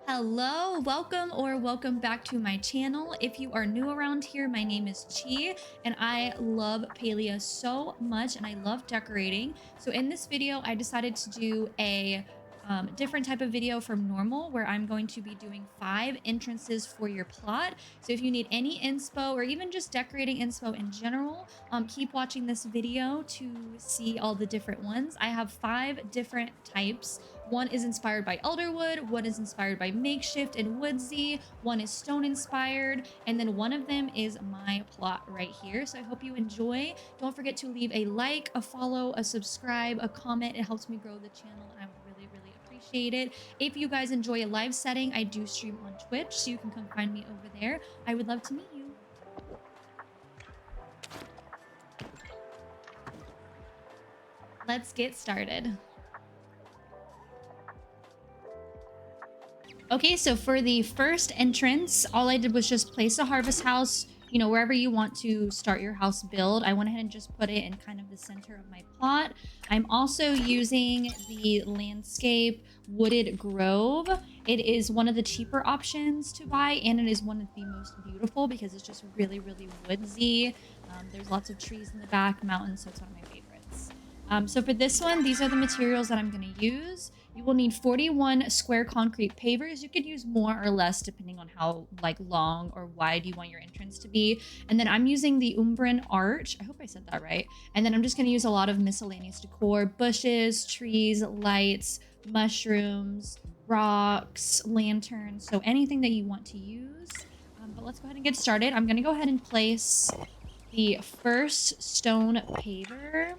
Hello, welcome back to my channel. If you are new around here, my name is Chi and I love Palia so much and I love decorating. So in this video, I decided to do a different type of video from normal where I'm going to be doing 5 entrances for your plot. So if you need any inspo or even just decorating inspo in general, keep watching this video to see all the different ones. I have 5 different types. One is inspired by Elderwood, one is inspired by Makeshift and Woodsy, one is stone inspired, and then one of them is my plot right here. So I hope you enjoy. Don't forget to leave a like, a follow, a subscribe, a comment. It helps me grow the channel and I would really appreciate it. If you guys enjoy a live setting, I do stream on Twitch, so you can come find me over there. I would love to meet you. Let's get started. Okay, so for the first entrance, all I did was just place a harvest house, you know, wherever you want to start your house build. I went ahead and just put it in kind of the center of my plot. I'm also using the landscape wooded grove. It is one of the cheaper options to buy, and it is one of the most beautiful because it's just really woodsy. There's lots of trees in the back, mountains, so it's one of my favorites. So for this one, these are the materials that I'm going to use. You will need 41 square concrete pavers. You could use more or less depending on how long or wide you want your entrance to be. And then I'm using the Umbran arch. I hope I said that right. And then I'm just going to use a lot of miscellaneous decor, bushes, trees, lights, mushrooms, rocks, lanterns. So anything that you want to use. But let's go ahead and get started. I'm going to go ahead and place the first stone paver.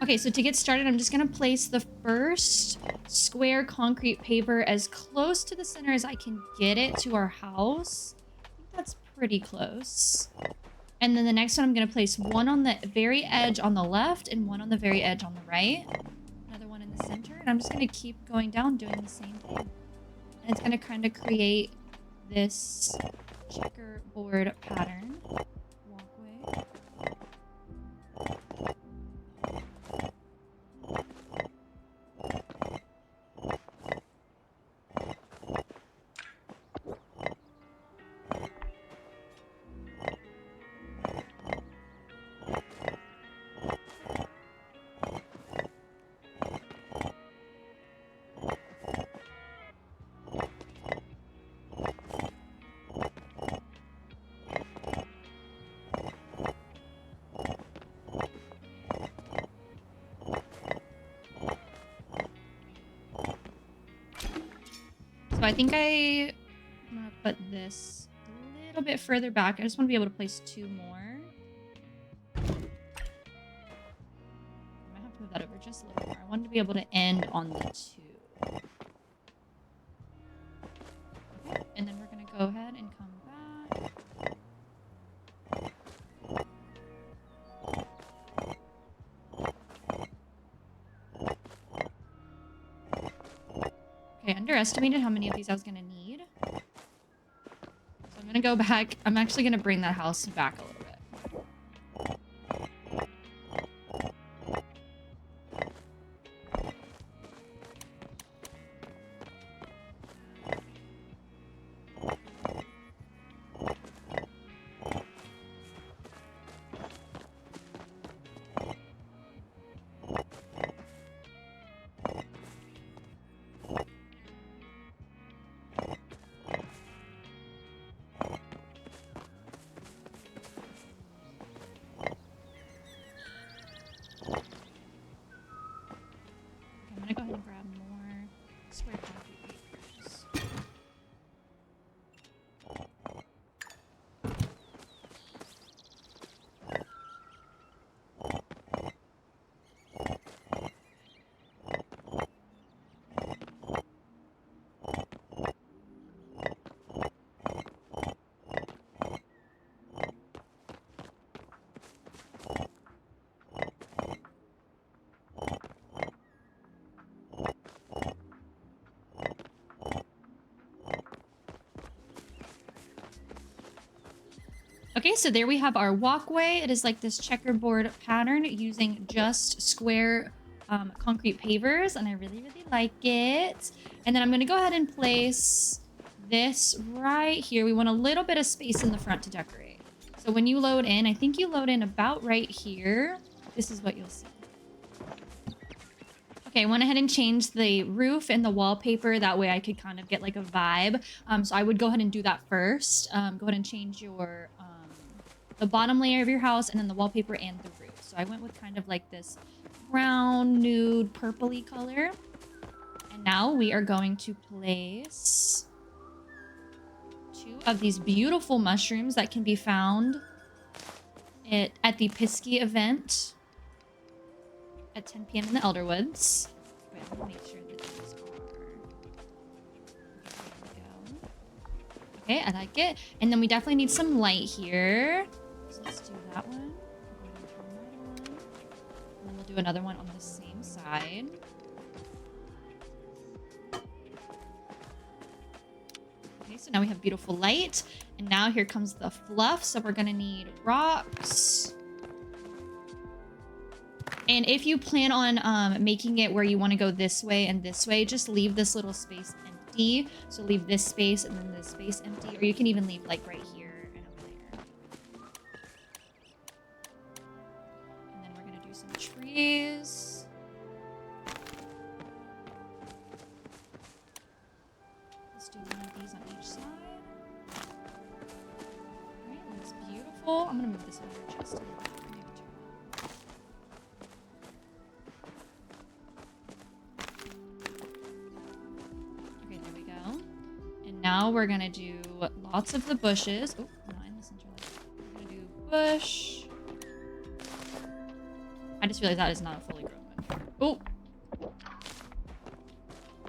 Okay, so to get started, I'm just going to place the first square concrete paver as close to the center as I can get it to our house. I think that's pretty close. And then the next one, I'm going to place one on the very edge on the left and one on the very edge on the right. Another one in the center. And I'm just going to keep going down doing the same thing. And it's going to kind of create this checkerboard pattern. Walkway. So I think I'm gonna put this a little bit further back. I just want to be able to place 2 more. I might have to move that over just a little more. I wanted to be able to end on the 2. Okay. And then we're gonna go ahead and come back. Okay, I underestimated how many of these I was gonna need. So I'm gonna go back. I'm actually gonna bring that house back a little bit. I'm gonna go ahead and grab more square concrete papers. Okay, so there we have our walkway. It is like this checkerboard pattern using just square concrete pavers, and I really, really like it. And then I'm gonna go ahead and place this right here. We want a little bit of space in the front to decorate. So when you load in, I think you load in about right here. This is what you'll see. Okay, I went ahead and changed the roof and the wallpaper. That way I could kind of get like a vibe. So I would go ahead and do that first. Go ahead and change your the bottom layer of your house and then the wallpaper and the roof. So I went with kind of like this brown, nude, purpley color. And now we are going to place 2 of these beautiful mushrooms that can be found at the Pisky event at 10 p.m. in the Elderwoods. Wait, I'm gonna make sure that these are... There we go. Okay, I like it. And then we definitely need some light here. So let's do that one. Go ahead and turn that on. And then we'll do another one on the same side. Okay, so now we have beautiful light. And now here comes the fluff. So we're gonna need rocks. And if you plan on making it where you want to go this way and this way, just leave this little space empty. So leave this space and then this space empty. Or you can even leave like right here and over there. And then we're going to do some trees. Let's do one of these on each side. All right, looks beautiful. I'm going to move this over just a little bit. Now we're gonna do lots of the bushes. Oh, not in the center. We're gonna do bush. I just realized that is not a fully grown one. Oh!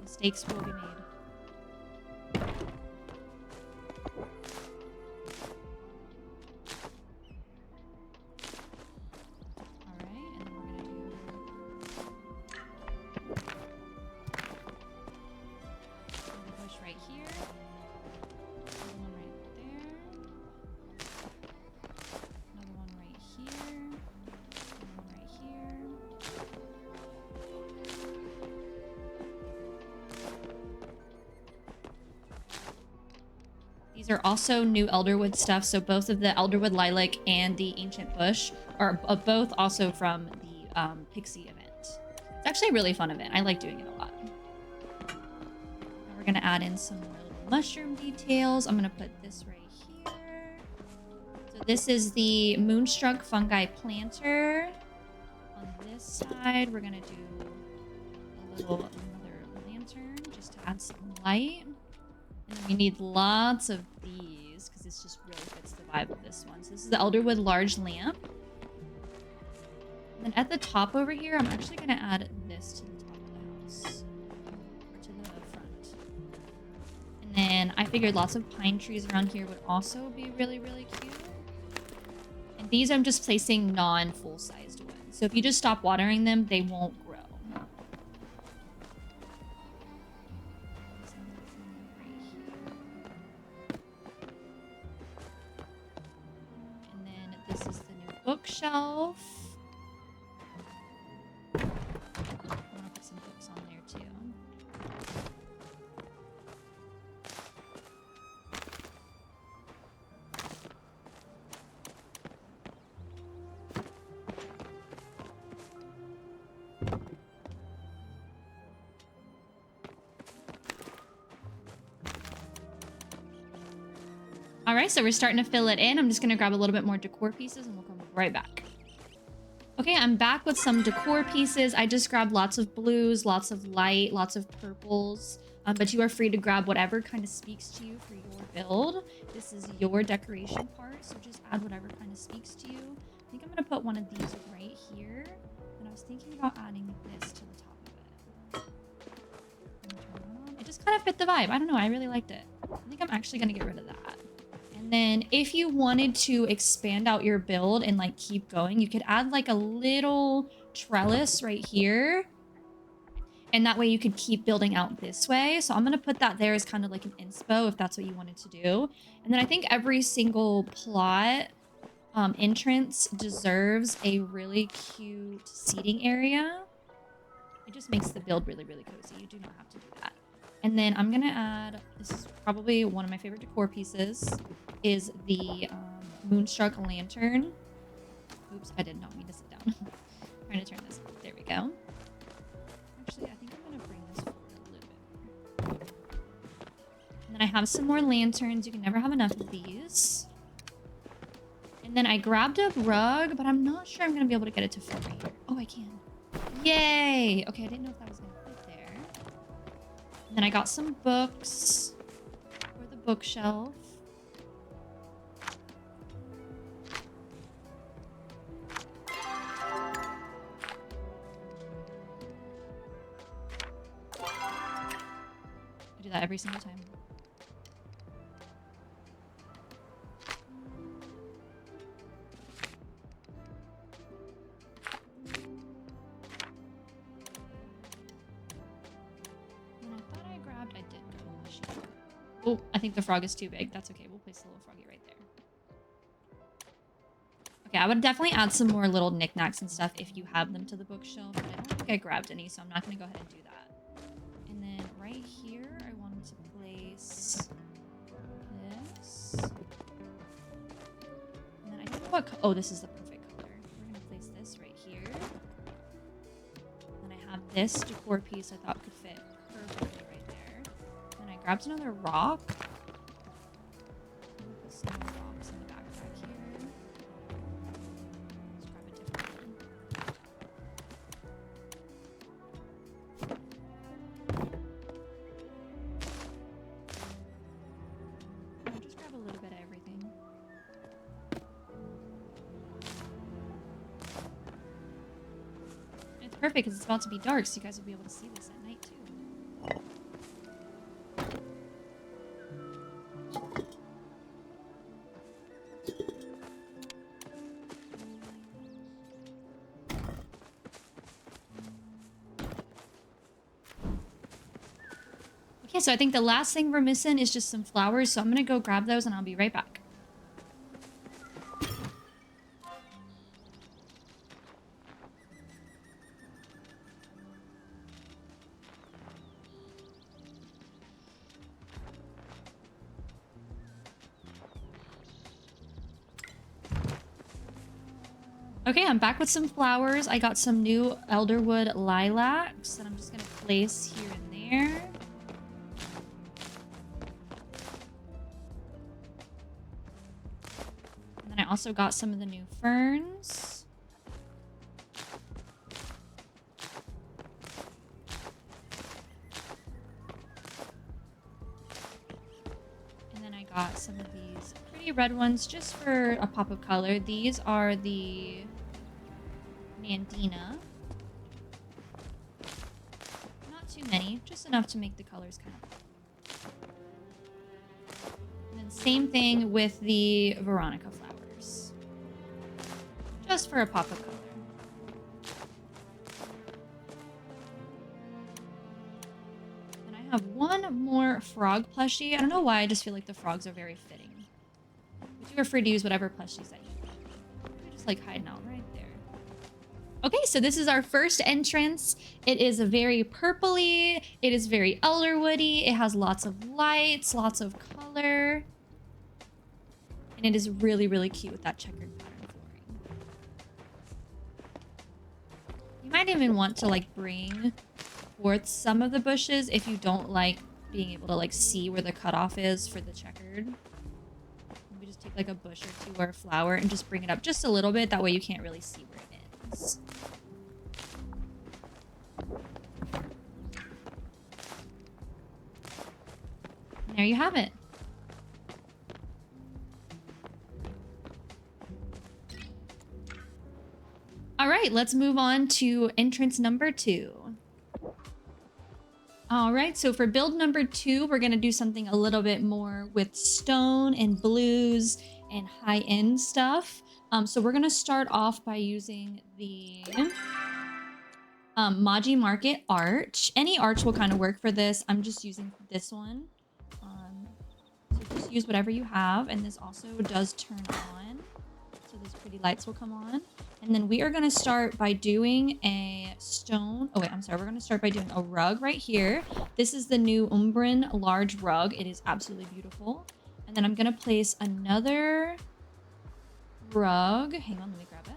Mistakes will be made. Alright, and then we're gonna do... the bush right here. These are also new Elderwood stuff, so both of the Elderwood Lilac and the Ancient Bush are both also from the Pixie event. It's actually a really fun event. I like doing it a lot. Now we're going to add in some more little mushroom details. I'm going to put this right here. So this is the Moonstruck Fungi Planter. On this side, we're going to do another lantern just to add some light. And then we need lots of these because this just really fits the vibe of this one. So this is the Elderwood Large Lamp. And then at the top over here, I'm actually going to add this to the top of the house. Or to the front. And then I figured lots of pine trees around here would also be really, really cute. And these I'm just placing non-full-sized ones. So if you just stop watering them, they won't grow. Bookshelf. I want to put some books on there too. All right, so we're starting to fill it in. I'm just going to grab a little bit more decor pieces and we'll come right back. Okay, I'm back with some decor pieces. I just grabbed lots of blues, lots of light, lots of purples. But you are free to grab whatever kind of speaks to you for your build. This is your decoration part, so just add whatever kind of speaks to you. I think I'm going to put one of these right here. And I was thinking about adding this to the top of it. It just kind of fit the vibe. I don't know. I really liked it. I think I'm actually going to get rid of that. And then if you wanted to expand out your build and like keep going, you could add like a little trellis right here. And that way you could keep building out this way. So I'm going to put that there as kind of like an inspo if that's what you wanted to do. And then I think every single plot entrance deserves a really cute seating area. It just makes the build really, really cozy. You do not have to do that. And then I'm gonna add, this is probably one of my favorite decor pieces, is the Moonstruck Lantern. Oops, I did not mean to sit down. I'm trying to turn this. There we go. Actually, I think I'm gonna bring this forward a little bit more. And then I have some more lanterns. You can never have enough of these. And then I grabbed a rug, but I'm not sure I'm gonna be able to get it to fit right here. Oh, I can. Yay! Okay, I didn't know if that was gonna fit there. And then I got some books for the bookshelf. I do that every single time. Oh, I think the frog is too big. That's okay. We'll place a little froggy right there. Okay, I would definitely add some more little knickknacks and stuff if you have them to the bookshelf. But I don't think I grabbed any, so I'm not going to go ahead and do that. And then right here, I wanted to place this. And then I don't know what... Oh, this is the perfect color. We're going to place this right here. And then I have this decor piece I thought could fit perfectly right there. And I grabbed another rock. Put some more rocks in the backpack here. Let's grab a different one. I'll just grab a little bit of everything. And it's perfect because it's about to be dark, so you guys will be able to see this at night too. Okay, so I think the last thing we're missing is just some flowers, so I'm gonna go grab those and I'll be right back. Okay, I'm back with some flowers. I got some new elderwood lilacs that I'm just gonna place here and there. And then I also got some of the new ferns. And then I got some of these pretty red ones just for a pop of color. These are the Nandina. Not too many, just enough to make the colors kind of pop. And then same thing with the Veronica flowers. Just for a pop of color. And I have one more frog plushie. I don't know why, I just feel like the frogs are very fitting. But you are free to use whatever plushies that you want. They're just like hiding out right there. Okay, so this is our first entrance. It is very purpley. It is very elderwoody. It has lots of lights, lots of color. And it is really, really cute with that checkered pattern flooring. You might even want to like bring forth some of the bushes if you don't like being able to like see where the cutoff is for the checkered. Maybe just take like a bush or two or a flower and just bring it up just a little bit. That way you can't really see where it is. And there you have it. All right, let's move on to entrance number 2. All right, so for build number 2, we're gonna do something a little bit more with stone and blues and high-end stuff. So we're gonna start off by using the Maji Market arch. Any arch will kind of work for this. I'm just using this one. So just use whatever you have, and this also does turn on. So So those pretty lights will come on. And then we are going to start by doing a stone. Oh, wait, I'm sorry. We're going to start by doing a rug right here. This is the new Umbran large rug. It is absolutely beautiful. And then I'm going to place another rug. Hang on, let me grab it.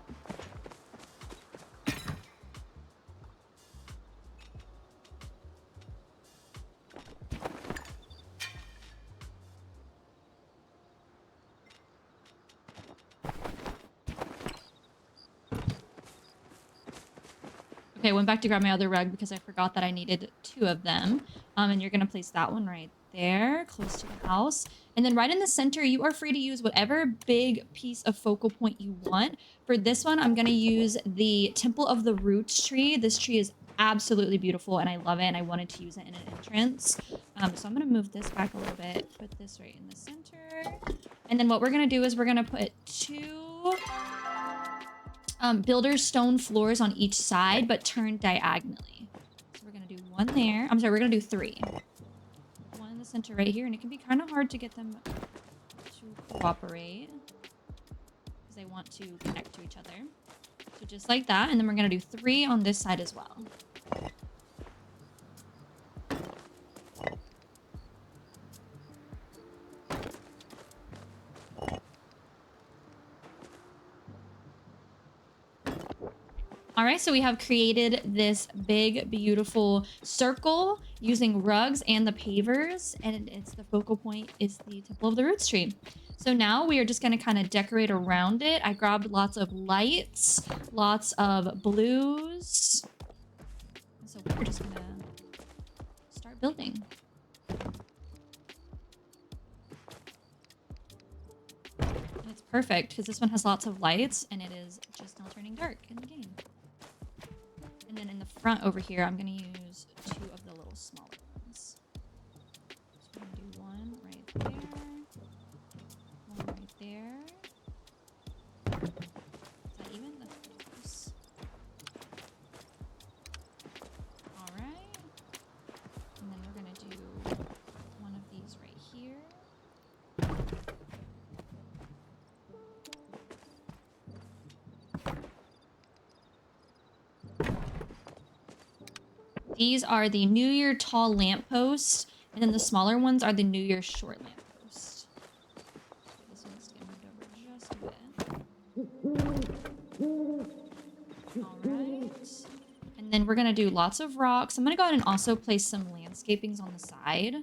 Okay, I went back to grab my other rug because I forgot that I needed 2 of them. And you're going to place that one right there, close to the house. And then right in the center, you are free to use whatever big piece of focal point you want. For this one, I'm going to use the Temple of the Roots tree. This tree is absolutely beautiful and I love it and I wanted to use it in an entrance. So I'm going to move this back a little bit, put this right in the center. And then what we're going to do is we're going to put 2... builder's stone floors on each side, but turned diagonally. So we're going to do 1 there. I'm sorry, we're going to do 3. 1 in the center right here, and it can be kind of hard to get them to cooperate because they want to connect to each other. So just like that, and then we're going to do 3 on this side as well. All right, so we have created this big, beautiful circle using rugs and the pavers, and it's the focal point is the Temple of the Roots tree. So now we are just going to kind of decorate around it. I grabbed lots of lights, lots of blues. So we're just going to start building. And it's perfect because this one has lots of lights and it is just now turning dark in the game. And then in the front over here, I'm going to use 2 of the little smaller ones. So I'm going to do 1 right there. 1 right there. Is that even? That's pretty close. Alright. And then we're going to do 1 of these right here. These are the New Year tall lampposts, and then the smaller ones are the New Year short lampposts. This one's gonna move over just a bit. Alright. And then we're gonna do lots of rocks. I'm gonna go ahead and also place some landscapings on the side.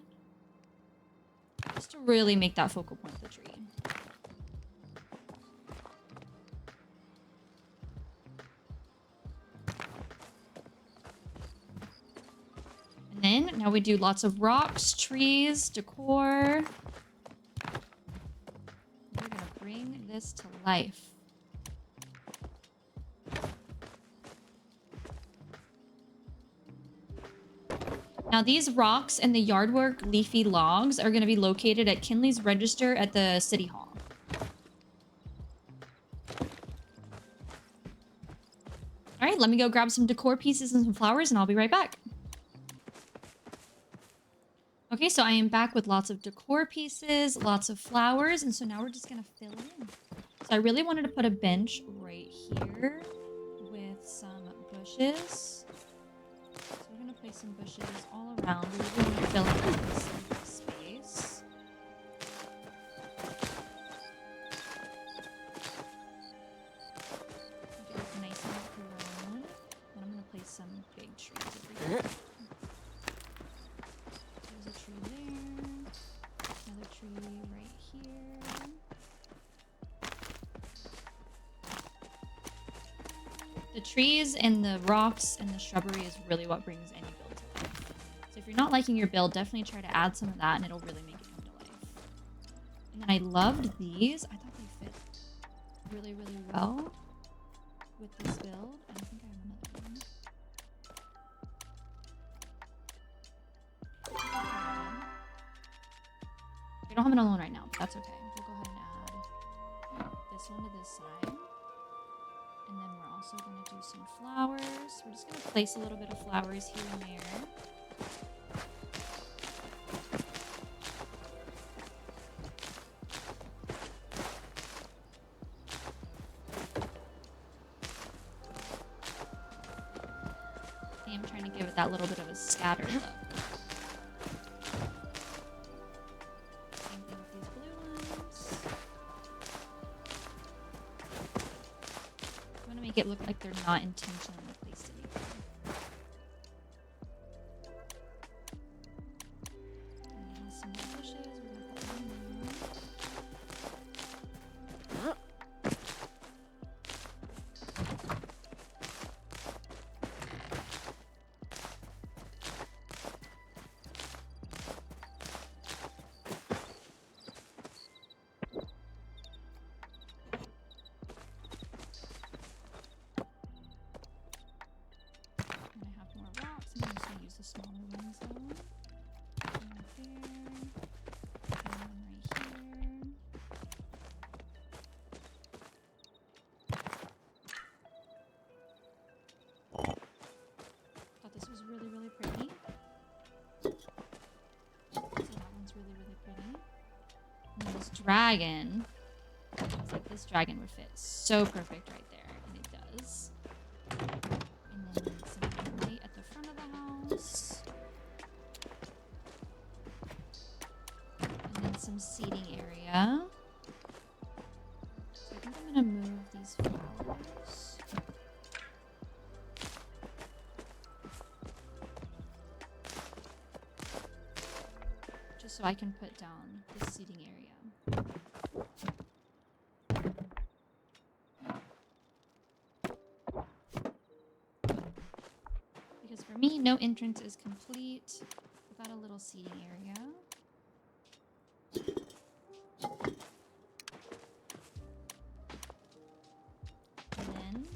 Just to really make that focal point of the tree. And then now we do lots of rocks, trees, decor. We're gonna bring this to life. Now these rocks and the yardwork leafy logs are gonna be located at Kinley's Register at the City Hall. All right, let me go grab some decor pieces and some flowers and I'll be right back. Okay, so I am back with lots of decor pieces, lots of flowers, and so now we're just gonna fill in. So I really wanted to put a bench right here with some bushes. So we're gonna place some bushes all around. We really want to fill in this space. Make it look nice and grown. Then I'm gonna place some big trees over here. There's a tree there. Another tree right here. The trees and the rocks and the shrubbery is really what brings any build to life. So if you're not liking your build, definitely try to add some of that and it'll really make it come to life. And then I loved these. I thought they fit really, really well with this build. And I think I have another one. We don't have another one right now, but that's okay. We'll go ahead and add this one to this side. And then we're also going to do some flowers. We're just going to place a little bit of flowers here and there. that little bit of a scattered look. Same thing with these blue ones. I want to make it look like they're not intentionally placed anywhere. And some more bushes. We're gonna put one in. And I have more rocks. I'm just gonna use the smaller ones though. One there. And one right here. Thought this was really, really pretty. So that one's really, really pretty. And then this dragon. It's like this dragon would fit so perfect right there, and it does. And then some light at the front of the house. And then some seating area. So I think I'm gonna move these flowers. Just so I can put down the seating area. Because for me, no entrance is complete without a little seating area. And then...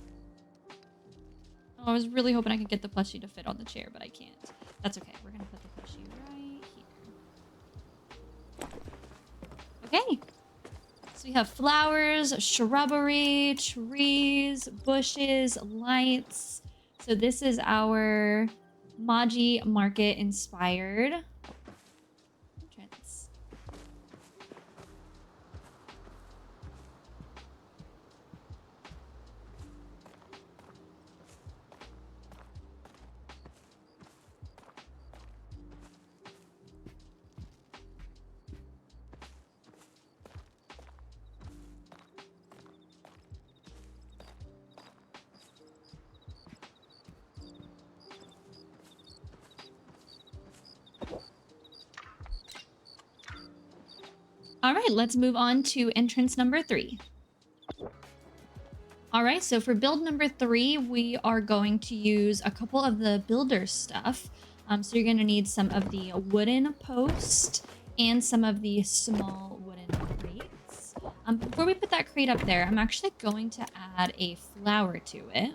Oh, I was really hoping I could get the plushie to fit on the chair, but I can't. That's okay. We're going to put the plushie right here. Okay. So we have flowers, shrubbery, trees, bushes, lights. So this is our Maji Market inspired entrance. All right, let's move on to entrance number 3. All right, so for build number 3, we are going to use a couple of the builder stuff. So you're going to need some of the wooden post and some of the small wooden crates. Before we put that crate up there, I'm actually going to add a flower to it.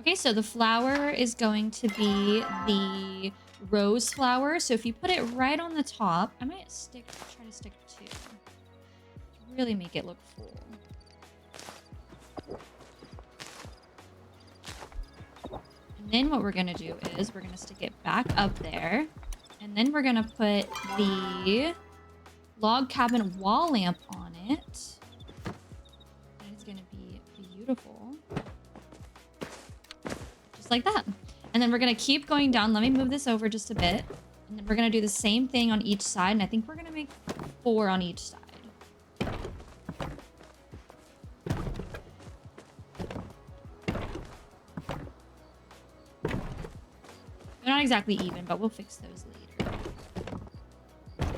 Okay, so the flower is going to be the rose flower. So if you put it right on the top, I might try to stick 2. Really make it look full. And then what we're going to do is we're going to stick it back up there. And then we're going to put the log cabin wall lamp on it. And it's going to be beautiful. Just like that. And then we're going to keep going down. Let me move this over just a bit. And then we're going to do the same thing on each side. And I think we're going to make 4 on each side. They're not exactly even, but we'll fix those later. Okay.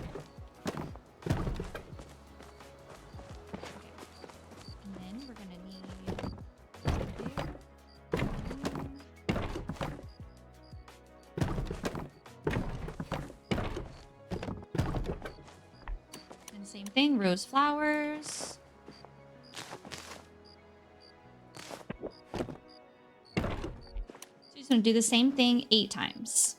And then we're going to need... And same thing, rose flowers. So just going to do the same thing 8 times.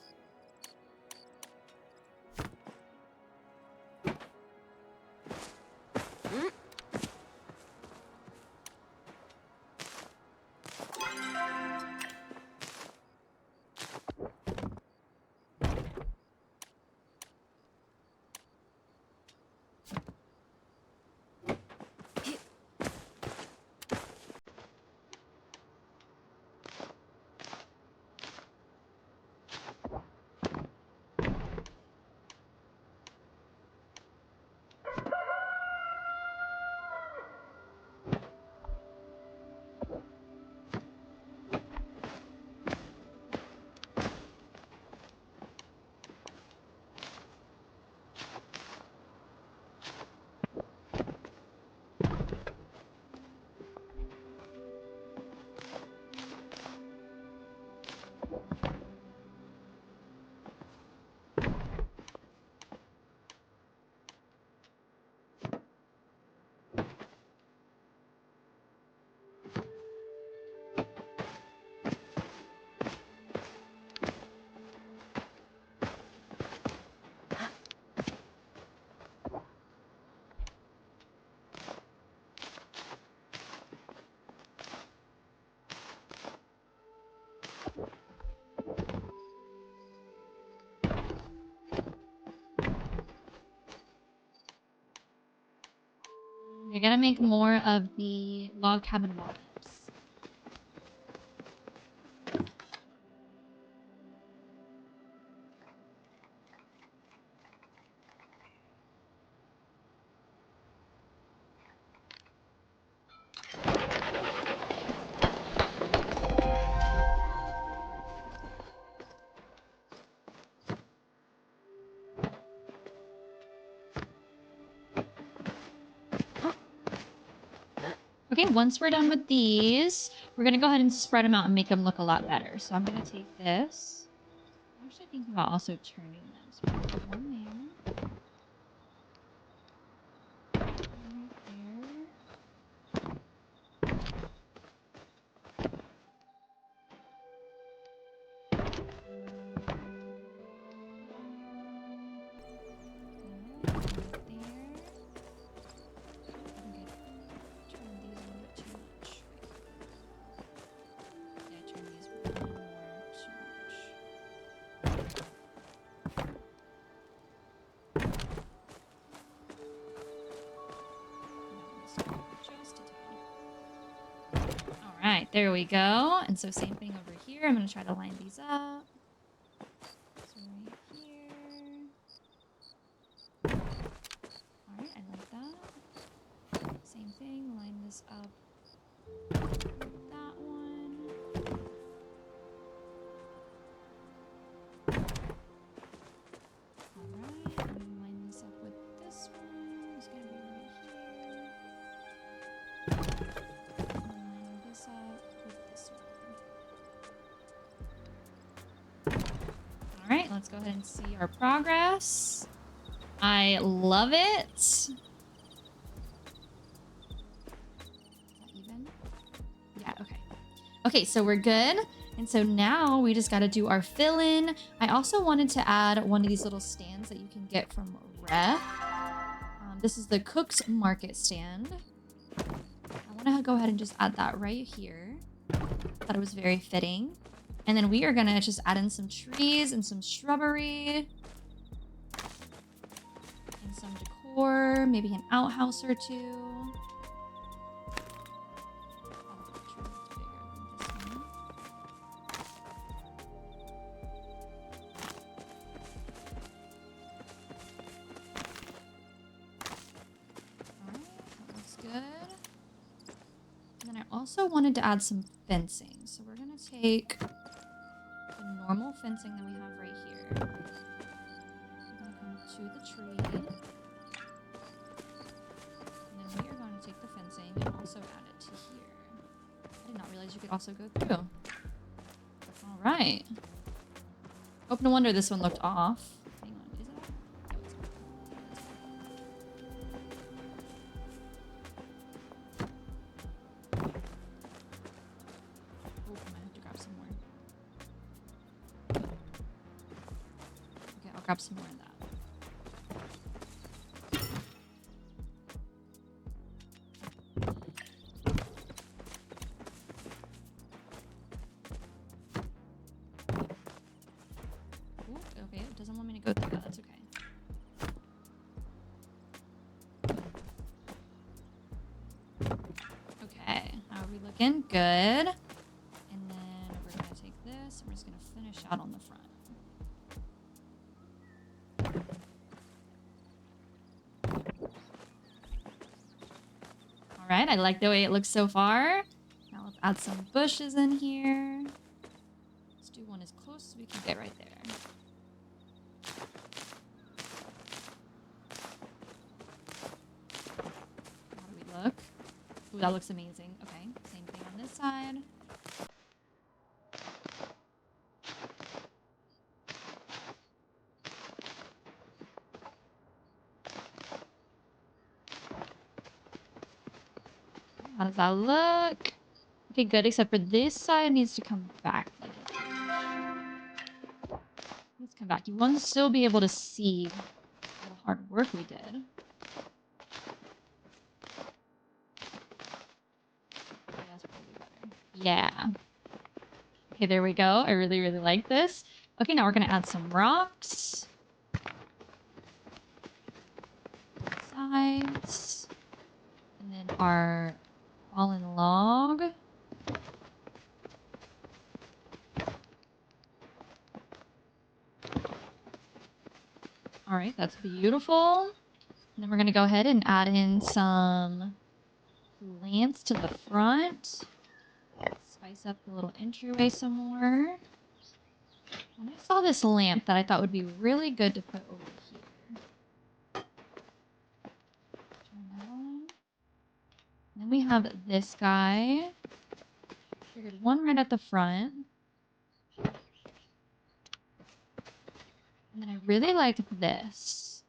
You're gonna make more of the log cabin walnuts. Okay, once we're done with these, we're gonna go ahead and spread them out and make them look a lot better. So I'm gonna take this. I'm actually thinking about also turning them. So we're gonna put one there. One Alright, there we go. And so same thing over here. I'm going to try to line these up. So right here. Alright, I like that. Same thing, line this up with that one. Alright, and then line this up with this one. It's going to be right here. This up with this one. All right, let's go ahead and see our progress. I love it. Is that even? Yeah, okay. Okay, so we're good. And so now we just got to do our fill-in. I also wanted to add one of these little stands that you can get from Ref. This is the Cook's Market stand. I want to go ahead and just add that right here. Thought it was very fitting. And then we are going to just add in some trees and some shrubbery. And some decor, maybe an outhouse or two. Also wanted to add some fencing. So we're going to take the normal fencing that we have right here. We're going to come to the tree. And then we are going to take the fencing and also add it to here. I did not realize you could also go through. All right. Hope no wonder this one looked off. Hang on, is it off? Grab some more of that. Ooh, okay, it doesn't want me to go through that. That's okay. Okay, how are we looking? Good. And then we're going to take this and we're just going to finish out on the front. All right, I like the way it looks so far. Now let's add some bushes in here. Let's do one as close as we can get right there. How do we look? Ooh, that looks amazing. Okay, same thing on this side. How does that look? Okay, good, except for this side needs to come back. Let's come back. You want to still be able to see all the hard work we did. Okay, that's probably better. Yeah. Okay, there we go. I really, really like this. Okay, now we're going to add some rocks. Sides. And And then our fallen log. All right, that's beautiful. And then we're going to go ahead and add in some plants to the front. Spice up the little entryway some more. And I saw this lamp that I thought would be really good to put over here. Turn that on. And then we have this guy. Figured one right at the front. And then I really liked this.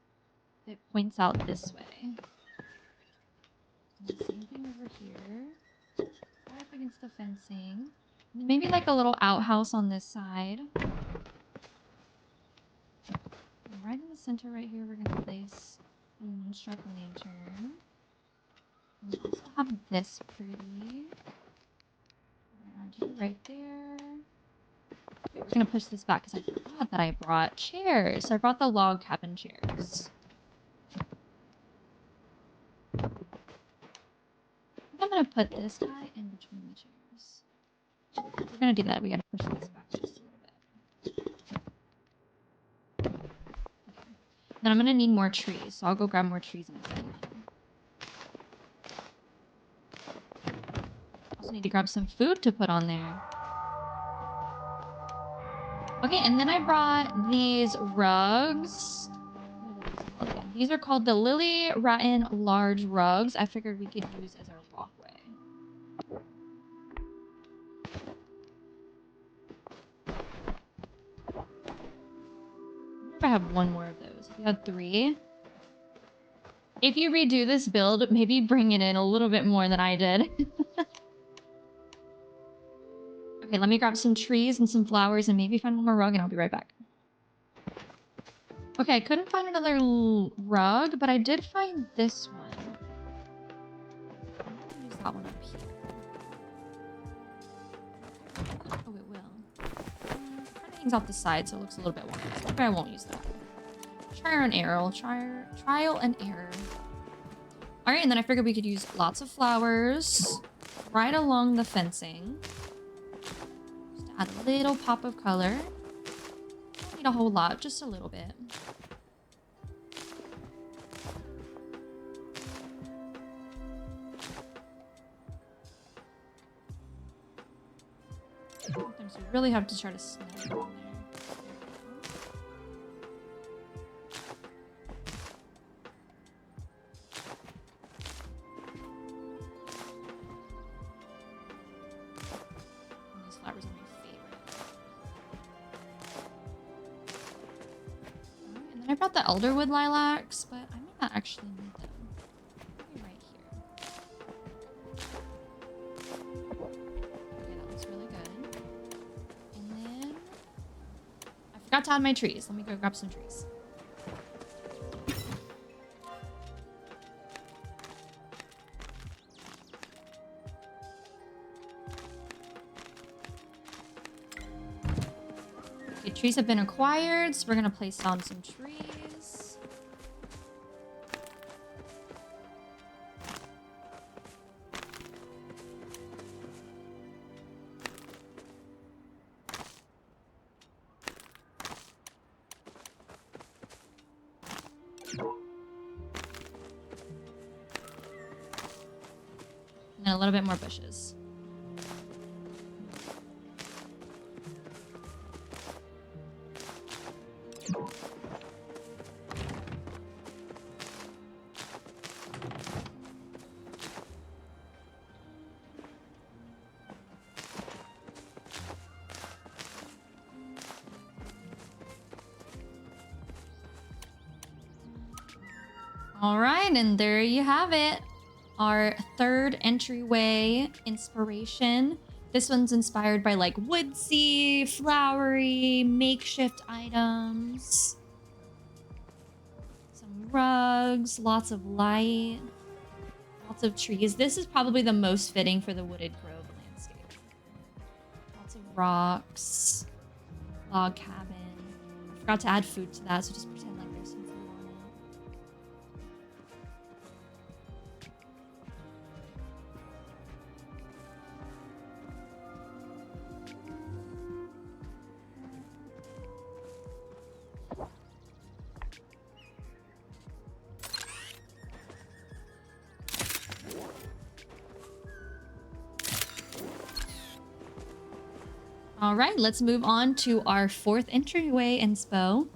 It points out this way. And the same thing over here. Right up against the fencing. And then maybe like a little outhouse on this side. And right in the center right here, we're going to place a moonstruck lantern. And we also have this pretty. Add you right there. Okay, we're going to push this back because I forgot that I brought chairs. I brought the log cabin chairs. I'm going to put this guy in between the chairs. If we're going to do that, we got to push this back just a little bit. Okay. Then I'm going to need more trees, so I'll go grab more trees in a second. Also need to grab some food to put on there. Okay, and then I brought these rugs. These are called the Lily Rattan Large Rugs. I figured we could use as our walkway. I wonder if I have one more of those. If you had 3. If you redo this build, maybe bring it in a little bit more than I did. Okay, let me grab some trees and some flowers and maybe find one more rug and I'll be right back. Okay, I couldn't find another rug, but I did find this one. I'm gonna use that one up here. Oh, it will. Kind of hangs off the side, so it looks a little bit wonky. So maybe I won't use that. Trial and error. Trial and error. All right, and then I figured we could use lots of flowers right along the fencing. Just to add a little pop of color. Don't need a whole lot, just a little bit. Sometimes you really have to try to snap it in there. These flowers are my favorite. And then I brought the elderwood lilacs, but I may not actually need them. Maybe right here. Okay, that looks really good. And then I forgot to add my trees. Let me go grab some trees. Okay, trees have been acquired, so we're gonna place down some trees. And then a little bit more bushes. All right, and there you have it. Our third entryway inspiration. This one's inspired by like woodsy, flowery, makeshift items. Some rugs, lots of light, lots of trees. This is probably the most fitting for the wooded grove landscape. Lots of rocks, log cabin. I forgot to add food to that, so just pretend like there's some food on it. All right, let's move on to our fourth entryway inspo.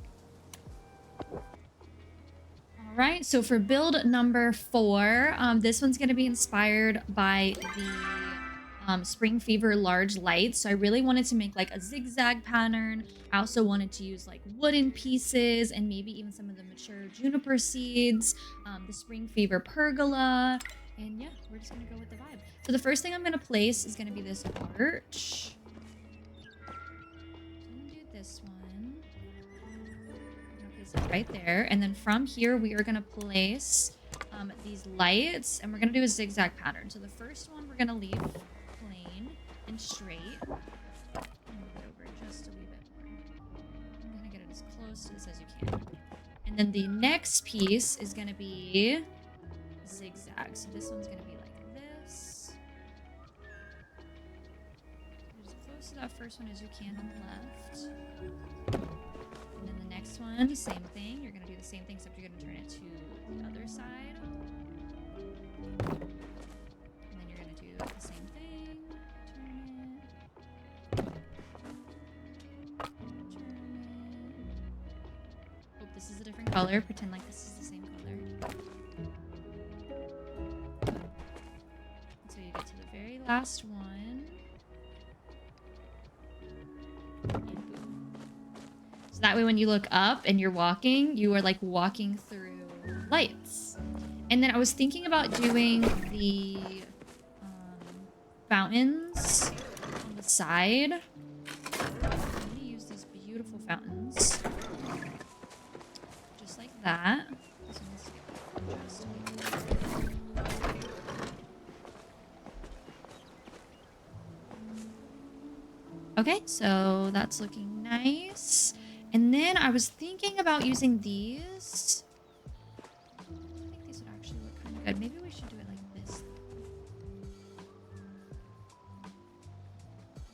All right, so for build number 4, this one's going to be inspired by the Spring Fever large lights. So I really wanted to make like a zigzag pattern. I also wanted to use like wooden pieces and maybe even some of the mature juniper seeds, the Spring Fever pergola, and yeah, we're just going to go with the vibe. So the first thing I'm going to place is going to be this arch. I'm going to do this one. Right there, and then from here we are going to place these lights, and we're going to do a zigzag pattern. So the first one we're going to leave plain and straight. Move it over just a wee bit more. I'm going to get it as close to this as you can. And then the next piece is going to be zigzag. So this one's going to be like this. Get as close to that first one as you can on the left. And then the next one, same thing. You're going to do the same thing, except you're going to turn it to the other side. And then you're going to do the same thing. Turn it. Oh, this is a different color. Pretend like this is the same color. Until you get to the very last one. That way when you look up and you're walking, you are like walking through lights. And then I was thinking about doing the fountains on the side. I'm going to use these beautiful fountains. Just like that. Okay, so that's looking nice. And then I was thinking about using these. I think these would actually look kind of good. Maybe we should do it like this.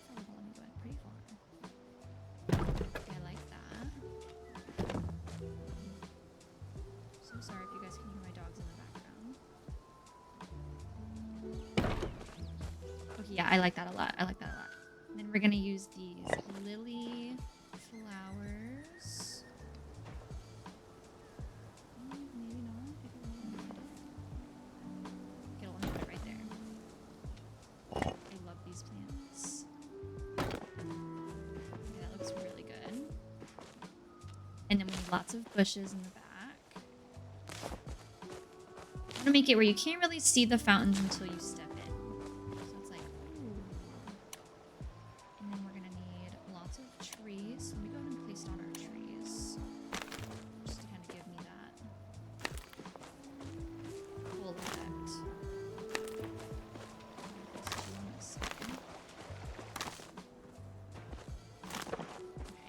Let me go pretty far. Okay, I like that. So sorry if you guys can hear my dogs in the background. Okay, yeah, I like that a lot. I like that a lot. And then we're gonna use these lily flowers. Maybe not. Get a little bit right there. I love these plants. Okay, that looks really good. And then we need lots of bushes in the back. I'm gonna make it where you can't really see the fountains until you step in. So it's like, ooh. And then we're gonna need lots of trees. Let me go ahead and place down our trees. Just to kind of give me that cool effect.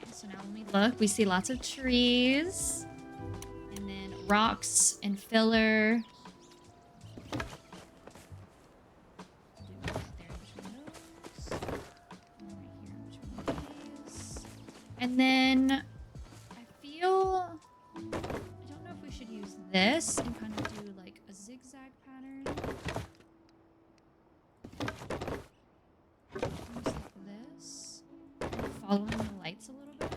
Okay, so now when we look, we see lots of trees. And then rocks and filler. And then I feel, I don't know if we should use this and kind of do like a zigzag pattern. Almost like this. Following the lights a little bit.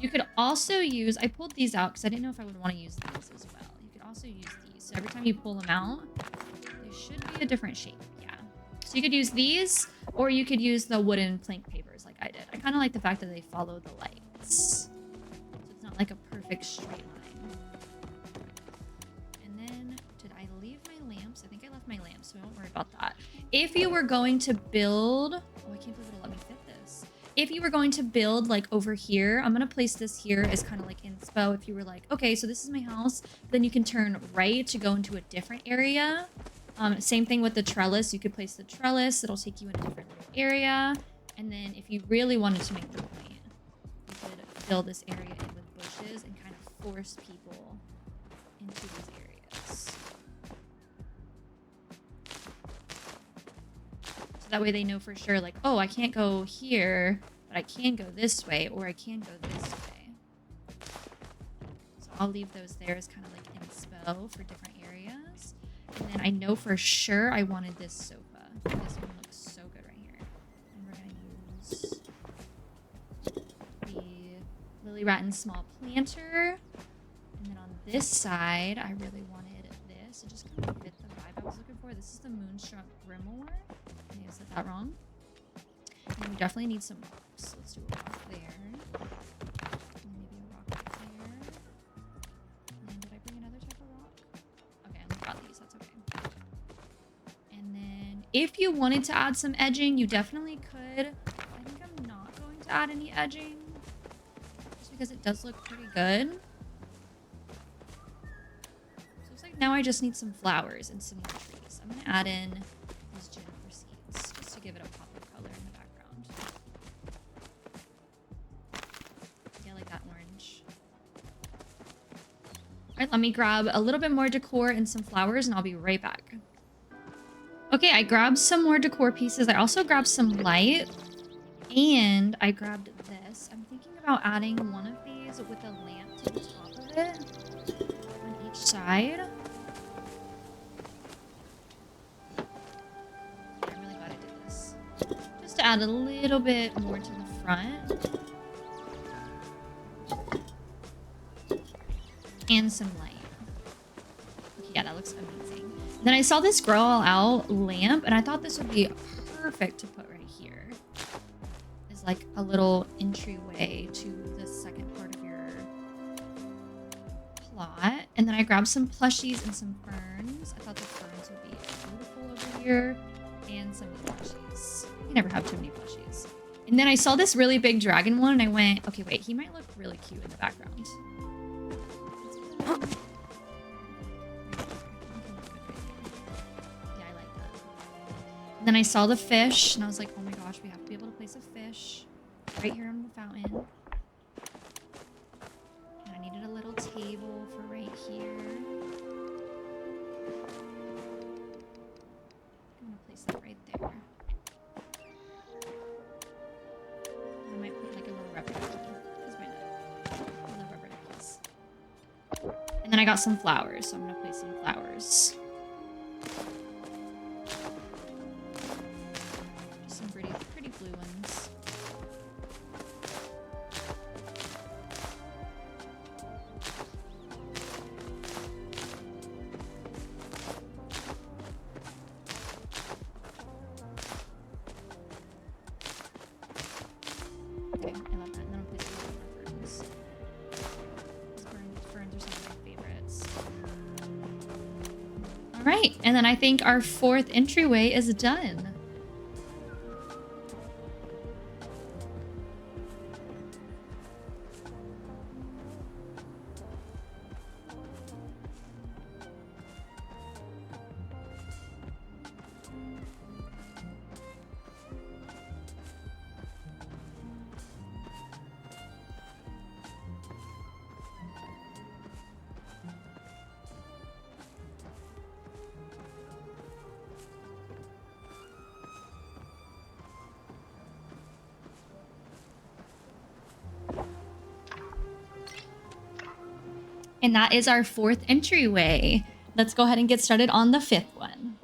You could also use, I pulled these out because I didn't know if I would want to use these as well. You could also use these. So every time you pull them out, they should be a different shape. Yeah. So you could use these, or you could use the wooden plank papers like I did. I kind of like the fact that they follow the lights. So it's not like a perfect straight line. And then, did I leave my lamps? I think I left my lamps, so I won't worry about that. If you were going to build, oh, I can't believe it'll let me fit this. If you were going to build like over here, I'm going to place this here as kind of like inspo. If you were like, okay, so this is my house, then you can turn right to go into a different area. Same thing with the trellis. You could place the trellis. It'll take you in a different area. And then if you really wanted to make the point, you could fill this area in with bushes and kind of force people into these areas. So that way they know for sure, like, oh, I can't go here, but I can go this way, or I can go this way. So I'll leave those there as kind of like inspo for different areas. And then I know for sure I wanted this sofa. This one looks so good right here. And we're gonna use the Lily Ratton small planter. And then on this side, I really wanted this. It just kind of fit the vibe I was looking for. This is the Moonstruck Grimoire. I think I said that wrong. And we definitely need some rocks. Let's do a rock there. And maybe a rock right there. And did I bring another type of rock? Okay, I only got these. That's okay. And then if you wanted to add some edging, you definitely could. I think I'm not going to add any edging, just because it does look pretty good. So looks like now I just need some flowers and some more trees. I'm going to add in these juniper seeds just to give it a pop of color in the background. Yeah, I like that orange. All right, let me grab a little bit more decor and some flowers, and I'll be right back. Okay, I grabbed some more decor pieces. I also grabbed some light, and I grabbed this. I'm thinking about adding one of these with a lamp to the top of it on each side. I'm really glad I did this. Just to add a little bit more to the front. And some light. Okay, yeah, that looks amazing. Then I saw this Grow All Out lamp, and I thought this would be perfect to put right here. It's like a little entryway to the second part of your plot. And then I grabbed some plushies and some ferns. I thought the ferns would be beautiful over here. And some plushies. You never have too many plushies. And then I saw this really big dragon one, and I went, okay, wait, he might look really cute in the background. And then I saw the fish, and I was like, oh my gosh, we have to be able to place a fish right here on the fountain. And I needed a little table for right here. I'm gonna place that right there. I might put like a little rubber ducky. Because why not? A little rubber duckies. And then I got some flowers, so I'm gonna place some flowers. Pretty blue ones. Okay, I love that. And then I'll place some more ferns. Ferns are some of my favorites. All right, and then I think our fourth entryway is done. And that is our fourth entryway. Let's go ahead and get started on the fifth one.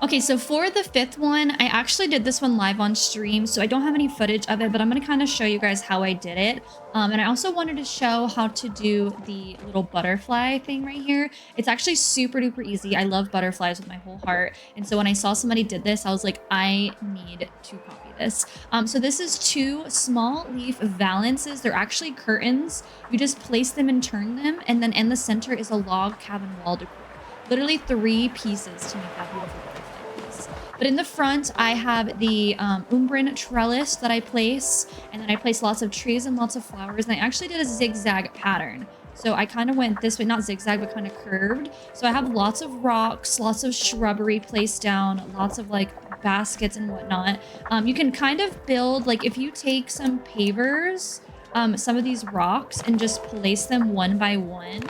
Okay, so for the fifth one, I actually did this one live on stream, so I don't have any footage of it, but I'm going to kind of show you guys how I did it. And I also wanted to show how to do the little butterfly thing right here. It's actually super duper easy. I love butterflies with my whole heart. And so when I saw somebody did this, I was like, I need to copy this. So this is 2 small leaf valances. They're actually curtains. You just place them and turn them, and then in the center is a log cabin wall decor. Literally 3 pieces to make that beautiful butterfly piece. But in the front, I have the Umbran trellis that I place, and then I place lots of trees and lots of flowers, and I actually did a zigzag pattern. So I kind of went this way, not zigzag, but kind of curved. So I have lots of rocks, lots of shrubbery placed down, lots of like baskets and whatnot. You can kind of build, like if you take some pavers, some of these rocks and just place them one by one,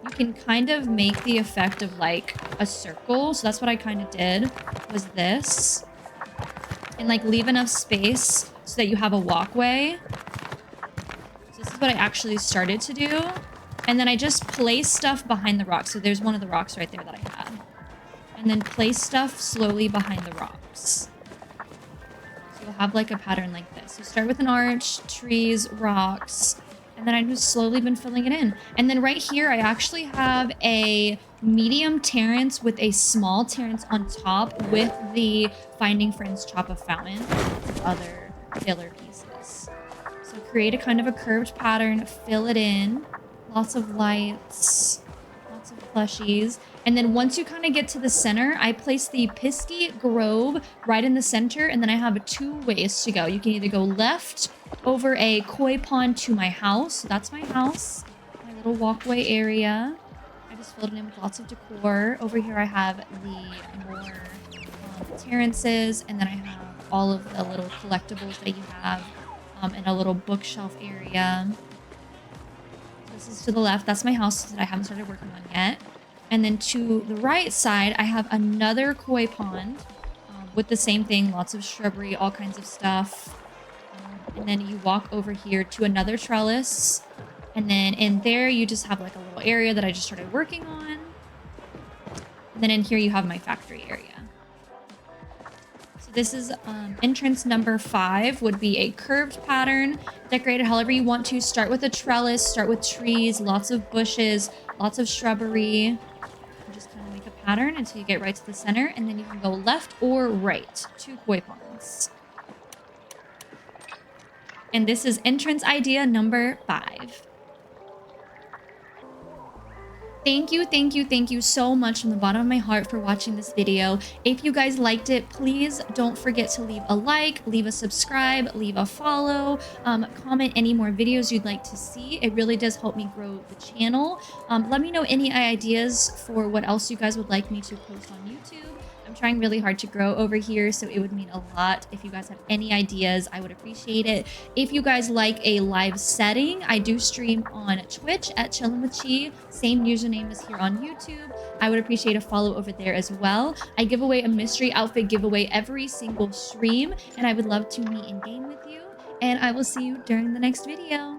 you you can kind of make the effect of like a circle. So that's what I kind of did, was this. And like leave enough space so that you have a walkway. So this is what I actually started to do. And then I just place stuff behind the rocks. So there's one of the rocks right there that I had. And then place stuff slowly behind the rocks. So you'll have like a pattern like this. So start with an arch, trees, rocks, and then I've just slowly been filling it in. And then right here, I actually have a medium terrace with a small terrace on top with the Finding Friends Chop of Fountain and other filler pieces. So create a kind of a curved pattern, fill it in, lots of lights, lots of plushies. And then once you kind of get to the center, I place the Pisky Grove right in the center, and then I have 2 ways to go. You can either go left over a koi pond to my house. So that's my house, my little walkway area. I just filled it in with lots of decor. Over here I have the more terraces, and then I have all of the little collectibles that you have, and a little bookshelf area. So this is to the left. That's my house that I haven't started working on yet. And then to the right side, I have another koi pond with the same thing, lots of shrubbery, all kinds of stuff. And then you walk over here to another trellis. And then in there, you just have like a little area that I just started working on. And then in here, you have my factory area. So this is entrance number 5, would be a curved pattern, decorated however you want to. Start with a trellis, start with trees, lots of bushes, lots of shrubbery. Just kind of make a pattern until you get right to the center, and then you can go left or right to koi ponds. And this is entrance idea number 5. Thank you so much from the bottom of my heart for watching this video. If you guys liked it, please don't forget to leave a like, leave a subscribe, leave a follow, comment any more videos you'd like to see. It really does help me grow the channel. Let me know any ideas for what else you guys would like me to post on YouTube. I'm trying really hard to grow over here, so it would mean a lot if you guys have any ideas. I would appreciate it. If you guys like a live setting, I do stream on Twitch at Chillin' with Chi. Same username as here on YouTube. I would appreciate a follow over there as well. I give away a mystery outfit giveaway every single stream, and I would love to meet in game with you. And I will see you during the next video.